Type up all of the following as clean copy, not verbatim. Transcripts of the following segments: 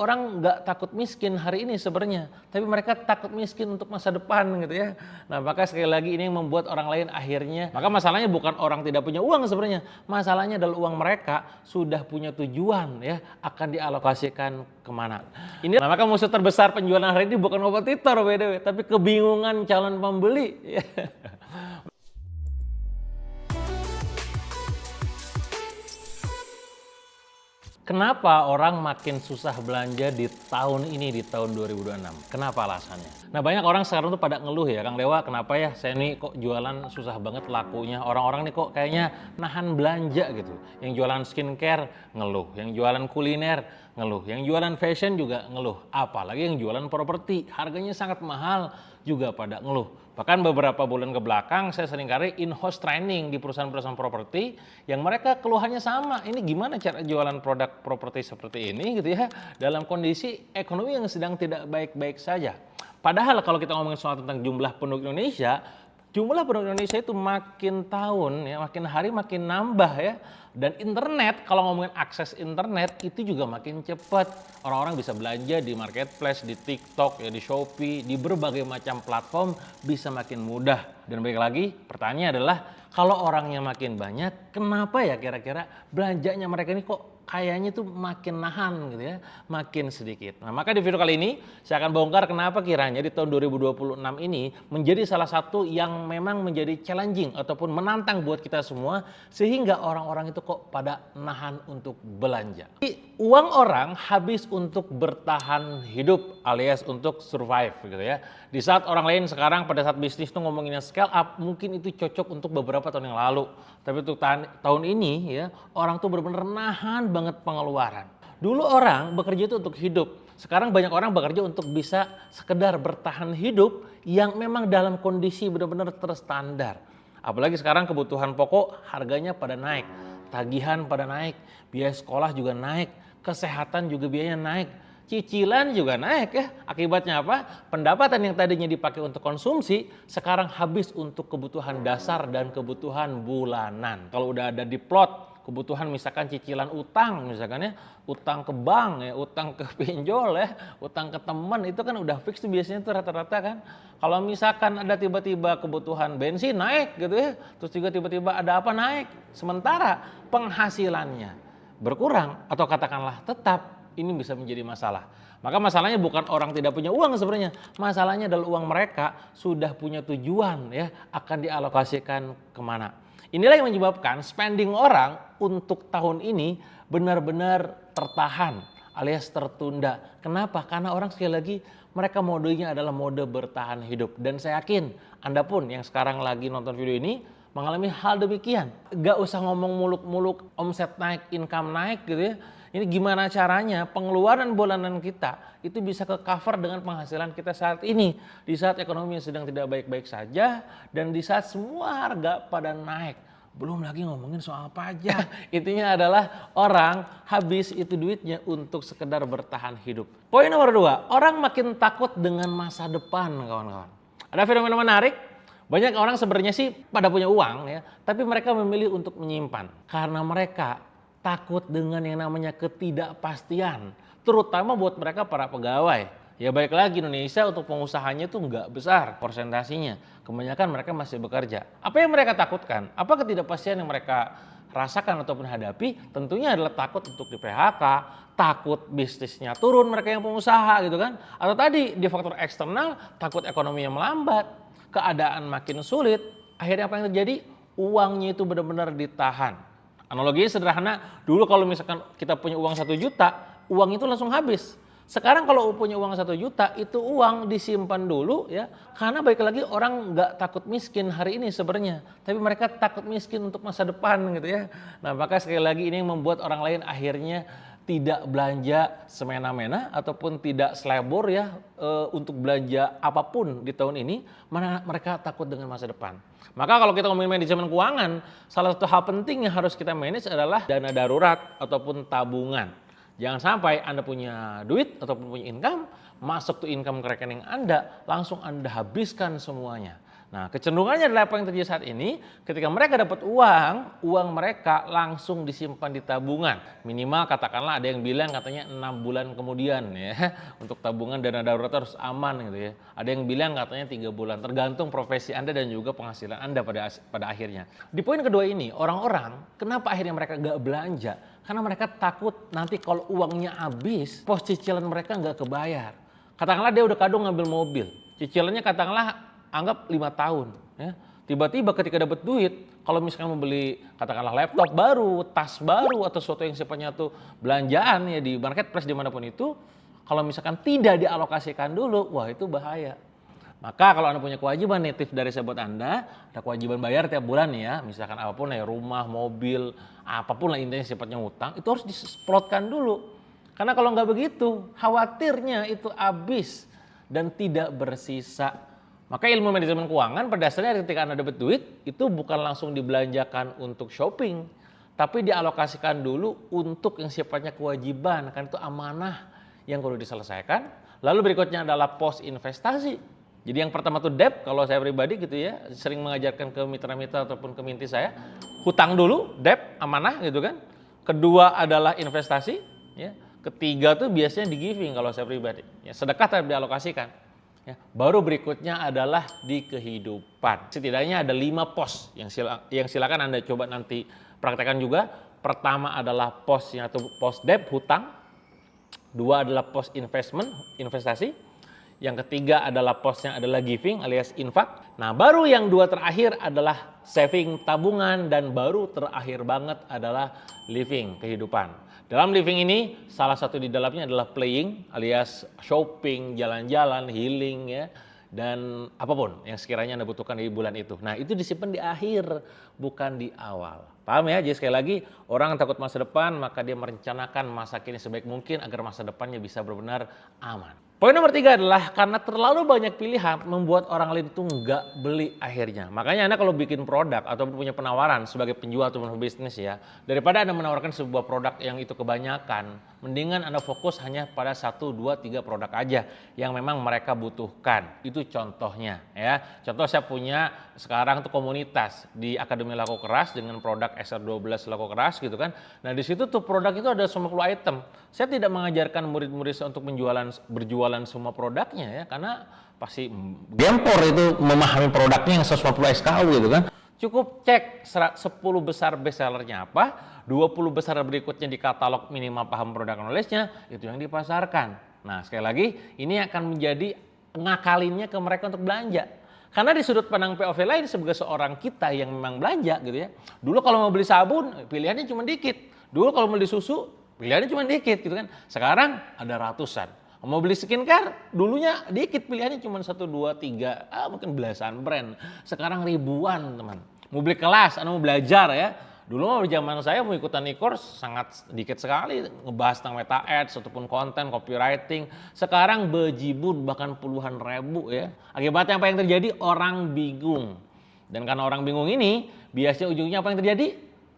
orang nggak takut miskin hari ini sebenarnya, tapi mereka takut miskin untuk masa depan gitu ya. Nah, maka sekali lagi ini yang membuat orang lain akhirnya, maka masalahnya bukan orang tidak punya uang sebenarnya, masalahnya adalah uang mereka sudah punya tujuan ya, akan dialokasikan kemana. Ini nah, maka musuh terbesar penjualan hari ini bukan kompetitor BDW, tapi kebingungan calon pembeli. Kenapa orang makin susah belanja di tahun ini, di tahun 2026? Kenapa alasannya? Nah, banyak orang sekarang tuh pada ngeluh ya, Kang Dewa, kenapa ya saya nih kok jualan susah banget lakunya. Orang-orang nih kok kayaknya nahan belanja gitu. Yang jualan skincare ngeluh, yang jualan kuliner ngeluh, yang jualan fashion juga ngeluh. Apalagi yang jualan properti, harganya sangat mahal juga pada ngeluh. Bahkan beberapa bulan ke belakang saya seringkali in-house training di perusahaan-perusahaan properti yang mereka keluhannya sama. Ini gimana cara jualan produk properti seperti ini gitu ya dalam kondisi ekonomi yang sedang tidak baik-baik saja. Padahal kalau kita ngomongin soal tentang jumlah penduduk Indonesia, jumlah penduduk Indonesia itu makin tahun ya, makin hari makin nambah ya. Dan internet, kalau ngomongin akses internet itu juga makin cepat. Orang-orang bisa belanja di marketplace, di TikTok, ya di Shopee, di berbagai macam platform bisa makin mudah. Dan balik lagi, pertanyaannya adalah kalau orangnya makin banyak, kenapa ya kira-kira belanjanya mereka ini kok kayaknya tuh makin nahan gitu ya, makin sedikit. Nah, maka di video kali ini saya akan bongkar kenapa kiranya di tahun 2026 ini menjadi salah satu yang memang menjadi challenging ataupun menantang buat kita semua sehingga orang-orang itu kok pada nahan untuk belanja. Uang orang habis untuk bertahan hidup alias untuk survive gitu ya. Di saat orang lain sekarang pada saat bisnis tuh ngomonginnya scale up, mungkin itu cocok untuk beberapa tahun yang lalu. Tapi untuk tahun ini ya, orang tuh benar-benar nahan banget pengeluaran. Dulu orang bekerja itu untuk hidup. Sekarang banyak orang bekerja untuk bisa sekedar bertahan hidup yang memang dalam kondisi benar-benar terstandar. Apalagi sekarang kebutuhan pokok harganya pada naik, tagihan pada naik, biaya sekolah juga naik, kesehatan juga biayanya naik. Cicilan juga naik ya. Akibatnya apa? Pendapatan yang tadinya dipakai untuk konsumsi sekarang habis untuk kebutuhan dasar dan kebutuhan bulanan. Kalau udah ada di plot kebutuhan misalkan cicilan utang misalkan ya, utang ke bank ya, utang ke pinjol ya, utang ke teman itu kan udah fix tuh biasanya tuh rata-rata kan. Kalau misalkan ada tiba-tiba kebutuhan bensin naik gitu ya, terus juga tiba-tiba ada apa naik, sementara penghasilannya berkurang atau katakanlah tetap, ini bisa menjadi masalah. Maka masalahnya bukan orang tidak punya uang sebenarnya, masalahnya adalah uang mereka sudah punya tujuan ya, akan dialokasikan kemana. Inilah yang menyebabkan spending orang untuk tahun ini benar-benar tertahan alias tertunda. Kenapa? Karena orang sekali lagi mereka modenya adalah mode bertahan hidup. Dan saya yakin Anda pun yang sekarang lagi nonton video ini mengalami hal demikian. Gak usah ngomong muluk-muluk omset naik, income naik gitu ya. Ini gimana caranya pengeluaran bulanan kita itu bisa ke cover dengan penghasilan kita saat ini. Di saat ekonomi sedang tidak baik-baik saja dan di saat semua harga pada naik. Belum lagi ngomongin soal pajak. Intinya adalah orang habis itu duitnya untuk sekedar bertahan hidup. Poin nomor 2, orang makin takut dengan masa depan kawan-kawan. Ada fenomena menarik. Banyak orang sebenarnya sih pada punya uang ya, tapi mereka memilih untuk menyimpan. Karena mereka takut dengan yang namanya ketidakpastian, terutama buat mereka para pegawai. Ya baik lagi Indonesia untuk pengusahanya itu nggak besar persentasinya, kebanyakan mereka masih bekerja. Apa yang mereka takutkan? Apa ketidakpastian yang mereka rasakan ataupun hadapi? Tentunya adalah takut untuk di PHK, takut bisnisnya turun mereka yang pengusaha gitu kan. Atau tadi di faktor eksternal, takut ekonomi yang melambat, keadaan makin sulit. Akhirnya apa yang terjadi? Uangnya itu benar-benar ditahan. Analoginya sederhana, dulu kalau misalkan kita punya uang 1 juta, uang itu langsung habis. Sekarang kalau punya uang 1 juta, itu uang disimpan dulu ya. Karena baik lagi orang nggak takut miskin hari ini sebenarnya. Tapi mereka takut miskin untuk masa depan gitu ya. Nah maka sekali lagi ini yang membuat orang lain akhirnya tidak belanja semena-mena ataupun tidak selebor ya untuk belanja apapun di tahun ini, mana mereka takut dengan masa depan. Maka kalau kita ngomongin manajemen keuangan, salah satu hal penting yang harus kita manage adalah dana darurat ataupun tabungan. Jangan sampai Anda punya duit ataupun punya income, masuk tuh income ke rekening Anda, langsung Anda habiskan semuanya. Nah, kecenderungannya adalah apa yang terjadi saat ini, ketika mereka dapat uang mereka langsung disimpan di tabungan. Minimal katakanlah ada yang bilang katanya 6 bulan kemudian ya, untuk tabungan dana darurat harus aman gitu ya. Ada yang bilang katanya 3 bulan, tergantung profesi Anda dan juga penghasilan Anda pada akhirnya. Di poin kedua ini, orang-orang kenapa akhirnya mereka nggak belanja? Karena mereka takut nanti kalau uangnya habis, pos cicilan mereka nggak kebayar. Katakanlah dia udah kadung ngambil mobil, cicilannya katakanlah anggap 5 tahun ya. Tiba-tiba ketika dapat duit, kalau misalkan membeli katakanlah laptop baru, tas baru atau sesuatu yang sifatnya tuh belanjaan ya di marketplace dimanapun itu, kalau misalkan tidak dialokasikan dulu, wah itu bahaya. Maka kalau Anda punya kewajiban nih, tips dari saya buat Anda, ada kewajiban bayar tiap bulan ya, misalkan apapun ya, rumah, mobil, apapun lah intinya sifatnya hutang, itu harus disemprotkan dulu. Karena kalau nggak begitu, khawatirnya itu habis dan tidak bersisa. Maka ilmu manajemen keuangan pada dasarnya ketika Anda dapat duit, itu bukan langsung dibelanjakan untuk shopping, tapi dialokasikan dulu untuk yang sifatnya kewajiban, kan itu amanah yang perlu diselesaikan. Lalu berikutnya adalah pos investasi. Jadi yang pertama tuh debt, kalau saya pribadi gitu ya, sering mengajarkan ke mitra-mitra ataupun ke minti saya, hutang dulu, debt, amanah gitu kan. Kedua adalah investasi, ya. Ketiga tuh biasanya di giving kalau saya pribadi, ya, sedekah tapi dialokasikan. Ya, baru berikutnya adalah di kehidupan. Setidaknya ada 5 pos yang silakan Anda coba nanti praktekkan juga. Pertama adalah posnya atau pos debt, hutang. 2 adalah pos investment, investasi. Yang ketiga adalah posnya adalah giving alias infak. Nah, baru yang 2 terakhir adalah saving, tabungan, dan baru terakhir banget adalah living, kehidupan. Dalam living ini salah satu di dalamnya adalah playing alias shopping, jalan-jalan, healing ya, dan apapun yang sekiranya Anda butuhkan di bulan itu. Nah, itu disimpan di akhir bukan di awal. Paham ya? Jadi sekali lagi, orang yang takut masa depan maka dia merencanakan masa kini sebaik mungkin agar masa depannya bisa benar-benar aman. Poin nomor 3 adalah karena terlalu banyak pilihan membuat orang lain itu nggak beli akhirnya. Makanya Anda kalau bikin produk atau punya penawaran sebagai penjual atau bisnis ya, daripada Anda menawarkan sebuah produk yang itu kebanyakan, mendingan Anda fokus hanya pada 1, 2, 3 produk aja yang memang mereka butuhkan. Itu contohnya ya. Contoh saya punya sekarang tuh komunitas di Akademi Laku Keras dengan produk SR12 Laku Keras gitu kan. Nah di situ tuh produk itu ada 50 item. Saya tidak mengajarkan murid-murid saya untuk berjualan semua produknya ya, karena pasti gempor itu memahami produknya yang 150 SKU gitu kan. Cukup cek 10 besar bestsellernya apa, 20 besar berikutnya di katalog minimal paham produk knowledge-nya, itu yang dipasarkan. Nah sekali lagi ini akan menjadi ngakalinnya ke mereka untuk belanja. Karena di sudut pandang POV lain sebagai seorang kita yang memang belanja gitu ya. Dulu kalau mau beli sabun pilihannya cuma dikit. Dulu kalau mau beli susu pilihannya cuma dikit gitu kan. Sekarang ada ratusan. Mau beli skincare dulunya dikit pilihannya cuma 1, 2, 3, mungkin belasan brand. Sekarang ribuan teman. Mau beli kelas, Anda mau belajar ya. Dulu mah zaman saya mau ikutan e-course sangat sedikit sekali ngebahas tentang meta ads ataupun konten, copywriting. Sekarang bejibun bahkan puluhan ribu ya. Akibatnya apa yang terjadi? Orang bingung. Dan karena orang bingung ini biasanya ujungnya apa yang terjadi?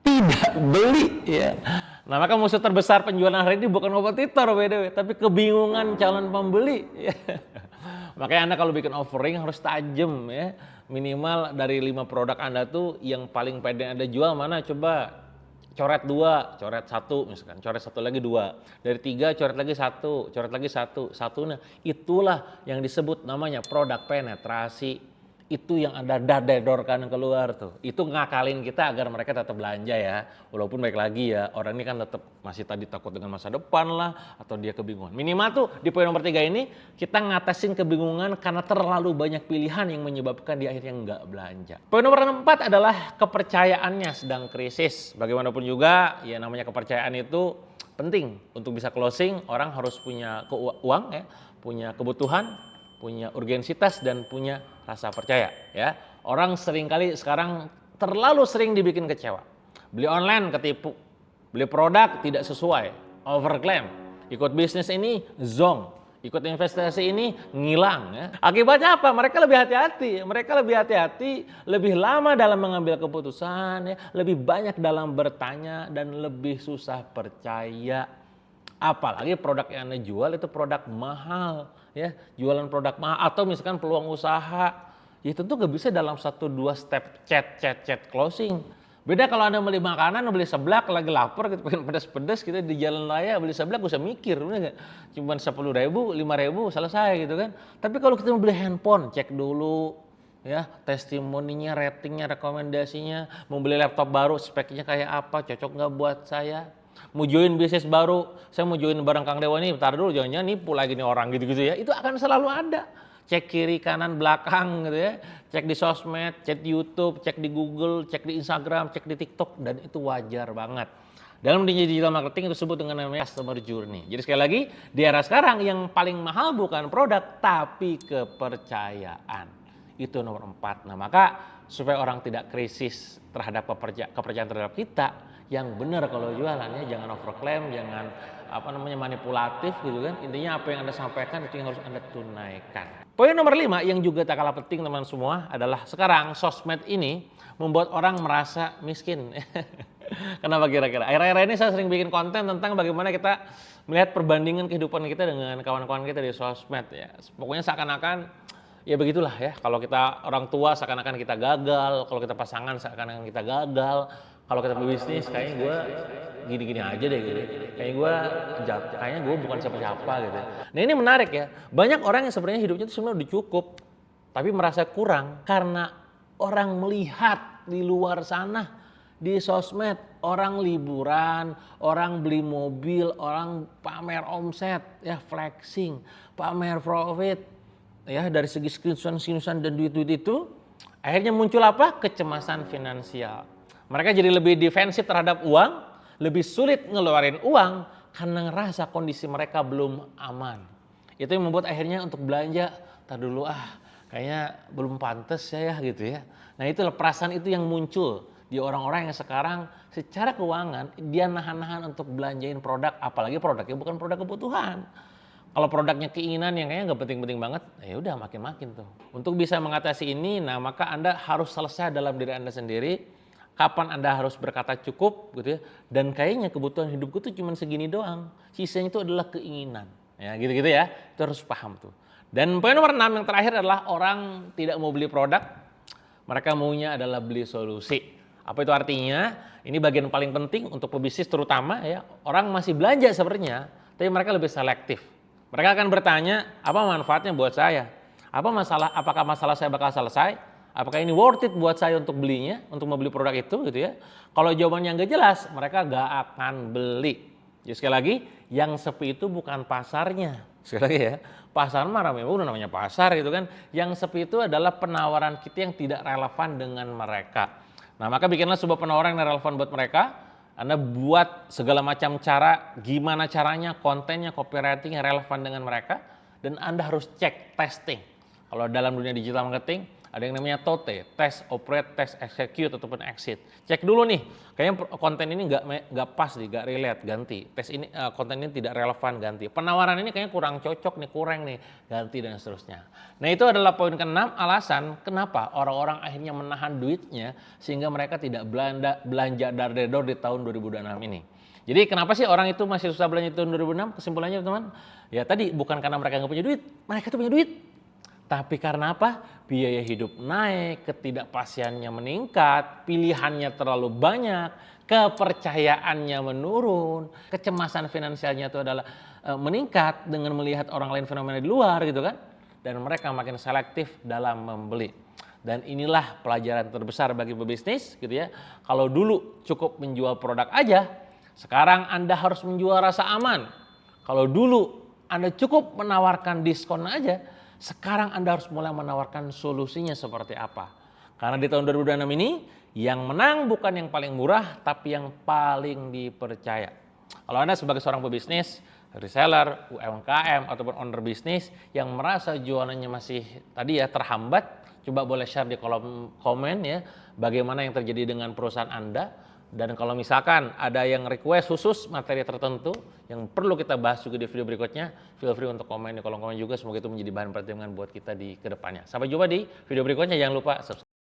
Tidak beli ya. Nah maka musuh terbesar penjualan hari ini bukan kompetitor BDW, tapi kebingungan calon pembeli. Ya. Makanya Anda kalau bikin offering harus tajam ya. Minimal dari 5 produk Anda tuh yang paling pede Anda jual mana, coba coret 2, coret 1 misalkan, coret 1 lagi 2. Dari 3 coret lagi 1, coret lagi 1. Satunya itulah yang disebut namanya produk penetrasi. Itu yang Anda dadedorkan keluar tuh. Itu ngakalin kita agar mereka tetap belanja ya. Walaupun baik lagi ya, orang ini kan tetap masih tadi takut dengan masa depan lah, atau dia kebingungan. Minimal tuh di poin nomor 3 ini, kita ngatasin kebingungan karena terlalu banyak pilihan yang menyebabkan dia akhirnya nggak belanja. Poin nomor 4 adalah kepercayaannya sedang krisis. Bagaimanapun juga, ya namanya kepercayaan itu penting. Untuk bisa closing, orang harus punya uang ya, punya kebutuhan, punya urgensitas, dan punya rasa percaya ya. Orang seringkali sekarang terlalu sering dibikin kecewa. Beli online ketipu, beli produk tidak sesuai, overclaim, ikut bisnis ini zonk, ikut investasi ini ngilang ya. Akibatnya apa? Mereka lebih hati-hati, lebih lama dalam mengambil keputusan ya, lebih banyak dalam bertanya, dan lebih susah percaya. Apalagi produk yang Anda jual itu produk mahal ya, jualan produk mahal atau misalkan peluang usaha Ya tentu nggak bisa dalam 1-2 step chat closing. Beda kalau Anda beli makanan, beli seblak, lagi lapar gitu, pengen pedas-pedas gitu di jalan raya beli seblak gak usah mikir, bener nggak? Cuman 10.000, 5.000 selesai gitu kan. Tapi kalau kita mau beli handphone, cek dulu ya testimoninya, ratingnya, rekomendasinya, mau beli laptop baru speknya kayak apa, cocok nggak buat saya. Mau join bisnis baru, saya mau join bareng Kang Dewa nih, bentar dulu jangan-jangan nipu lagi nih orang gitu-gitu ya. Itu akan selalu ada. Cek kiri, kanan, belakang gitu ya. Cek di sosmed, cek di YouTube, cek di Google, cek di Instagram, cek di TikTok, dan itu wajar banget. Dalam dunia digital marketing itu disebut dengan namanya customer journey. Jadi sekali lagi, di era sekarang yang paling mahal bukan produk, tapi kepercayaan. Itu nomor 4. Nah maka supaya orang tidak krisis terhadap kepercayaan terhadap kita, yang benar kalau jualannya jangan overclaim, jangan manipulatif gitu kan. Intinya apa yang Anda sampaikan itu yang harus Anda tunaikan. Poin nomor 5 yang juga tak kalah penting teman semua adalah sekarang sosmed ini membuat orang merasa miskin. Kenapa kira-kira? Akhir-akhir ini saya sering bikin konten tentang bagaimana kita melihat perbandingan kehidupan kita dengan kawan-kawan kita di sosmed ya. Pokoknya seakan-akan ya begitulah ya. Kalau kita orang tua seakan-akan kita gagal, kalau kita pasangan seakan-akan kita gagal, kalau kita berbisnis kayaknya gue gini-gini aja deh gitu. Kayaknya gue bukan siapa-siapa gitu. Nah ini menarik ya. Banyak orang yang sebenarnya hidupnya itu sebenarnya udah cukup, tapi merasa kurang karena orang melihat di luar sana di sosmed, orang liburan, orang beli mobil, orang pamer omset, ya flexing, pamer profit, ya dari segi screenshot dan duit-duit itu, akhirnya muncul apa? Kecemasan finansial. Mereka jadi lebih defensif terhadap uang, lebih sulit ngeluarin uang karena ngerasa kondisi mereka belum aman. Itu yang membuat akhirnya untuk belanja, tar dulu kayaknya belum pantas saya gitu ya. Nah itu perasaan itu yang muncul di orang-orang yang sekarang secara keuangan dia nahan-nahan untuk belanjain produk, apalagi produknya bukan produk kebutuhan. Kalau produknya keinginan yang kayaknya nggak penting-penting banget, ya udah makin-makin tuh. Untuk bisa mengatasi ini, nah maka Anda harus selesai dalam diri Anda sendiri. Kapan Anda harus berkata cukup gitu ya. Dan kayaknya kebutuhan hidupku tuh cuma segini doang. Sisanya itu adalah keinginan. Ya gitu-gitu ya. Itu harus paham tuh. Dan poin nomor 6 yang terakhir adalah orang tidak mau beli produk. Mereka maunya adalah beli solusi. Apa itu artinya? Ini bagian paling penting untuk pebisnis terutama ya. Orang masih belanja sebenarnya, tapi mereka lebih selektif. Mereka akan bertanya, apa manfaatnya buat saya? Apakah masalah saya bakal selesai? Apakah ini worth it buat saya untuk belinya, untuk membeli produk itu gitu ya. Kalau jawabannya nggak jelas, mereka nggak akan beli. Jadi sekali lagi, yang sepi itu bukan pasarnya. Sekali lagi ya, pasar mah ramai, udah namanya pasar gitu kan. Yang sepi itu adalah penawaran kita yang tidak relevan dengan mereka. Nah maka bikinlah sebuah penawaran yang relevan buat mereka. Anda buat segala macam cara, gimana caranya, kontennya, copywritingnya relevan dengan mereka. Dan Anda harus cek, testing. Kalau dalam dunia digital marketing, ada yang namanya TOTE, test, operate, test, execute, ataupun exit. Cek dulu nih, kayaknya konten ini nggak pas nih, nggak relate, ganti. Tes ini konten ini tidak relevan, ganti. Penawaran ini kayaknya kurang cocok nih, kurang nih, ganti dan seterusnya. Nah itu adalah poin ke-6 alasan kenapa orang-orang akhirnya menahan duitnya sehingga mereka tidak belanja dar-der-dor di tahun 2026 ini. Jadi kenapa sih orang itu masih susah belanja di tahun 2006? Kesimpulannya teman, ya tadi bukan karena mereka nggak punya duit, mereka tuh punya duit. Tapi karena apa? Biaya hidup naik, ketidakpastiannya meningkat, pilihannya terlalu banyak, kepercayaannya menurun, kecemasan finansialnya itu adalah meningkat dengan melihat orang lain fenomena di luar gitu kan. Dan mereka makin selektif dalam membeli. Dan inilah pelajaran terbesar bagi pebisnis gitu ya. Kalau dulu cukup menjual produk aja, sekarang Anda harus menjual rasa aman. Kalau dulu Anda cukup menawarkan diskon aja, sekarang Anda harus mulai menawarkan solusinya seperti apa. Karena di tahun 2026 ini yang menang bukan yang paling murah tapi yang paling dipercaya. Kalau Anda sebagai seorang pebisnis, reseller, UMKM ataupun owner bisnis yang merasa jualannya masih tadi ya terhambat, coba boleh share di kolom komen ya bagaimana yang terjadi dengan perusahaan Anda. Dan kalau misalkan ada yang request khusus materi tertentu yang perlu kita bahas juga di video berikutnya, feel free untuk komen di kolom komen juga. Semoga itu menjadi bahan pertimbangan buat kita di kedepannya. Sampai jumpa di video berikutnya. Jangan lupa subscribe.